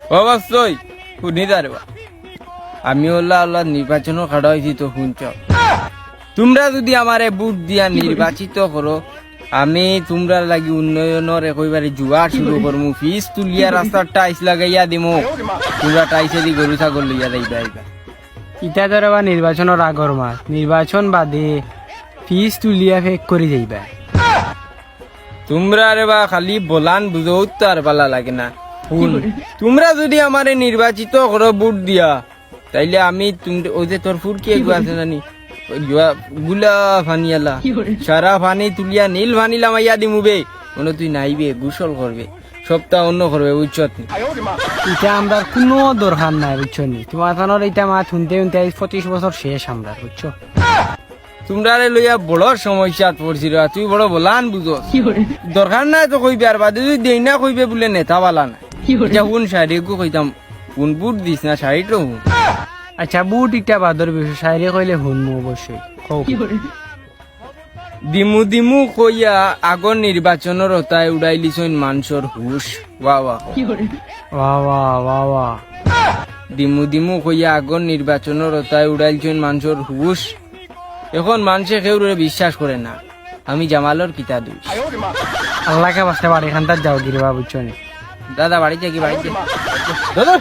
অবশ্যই শুনি দাঁড়বা আমি আল্লাহ নির্বাচনও খাড়া হয়েছি তো শুনছ তোমরা যদি আমারে বুট দিয়া নির্বাচিত করো আমি তোমরা লাগি উন্নয়নের একইবারে জুয়া শুরু করমু ফিস তুলিয়া রাস্তার টাইস লাগাইয়া দিমু তোমরা টাইসে দি গরু ছাগল লইয়া যাইবা আইবা ইটা ধরে বা নির্বাচনের আগর মাস নির্বাচন বাদে ফিস তুলিয়া ফেক করে যাইবা তোমরা রে বা খালি বলান বুঝাও তো আর ভালো লাগে না শুন তোমরা যদি আমারে নির্বাচিত করো বুট দিয়া তাইলে আমি ওই যে তোর ফুট কি এগুলো আছে জানি গুলা ফানিয়ালা সারা ফানি তুলিয়া নীল ফানিলা মাইয়া দিমু বে মনে তুই নাইবে গোসল করবে সপ্তাহ অন্য করবে উচ্চত ইটা আমরা কোনো দরকার নাই বুঝছো নি তোমার কারণে এটা মা শুনতে শুনতে 25 বছর শেষ আমরা বুঝছো তোমরা লইয়া বড় সমস্যাত পড়ছিল তুই বড় বলান বুঝো দরকার নাই তো কইবে আর বাদে যদি দেই না কইবে বলে নেতা বালা না এটা কোন শাড়ি গো কইতাম কোন বুট দিস না শাড়িটা আচ্ছা বুট ইটা বাদর বিষয় শায়রি কইলে শুনমু অবশ্যই কও দিমু দিমু কইয়া আগর নির্বাচনের ওতায় উড়াইলিছইন মানুষের হুশ বাহ বাহ বাহ বাহ বাহ বাহ দিমু দিমু কইয়া আগর নির্বাচনের ওতায় উড়াইলছইন মানুষের হুশ এখন মানুষে কেউ বিশ্বাস করে না আমি জামালর কিতা দুই আল্লাহকে বাঁচতে পারি এখান তার যাও গিরবা বুঝছো নি দাদা বাড়িতে কি বাড়িতে দাদা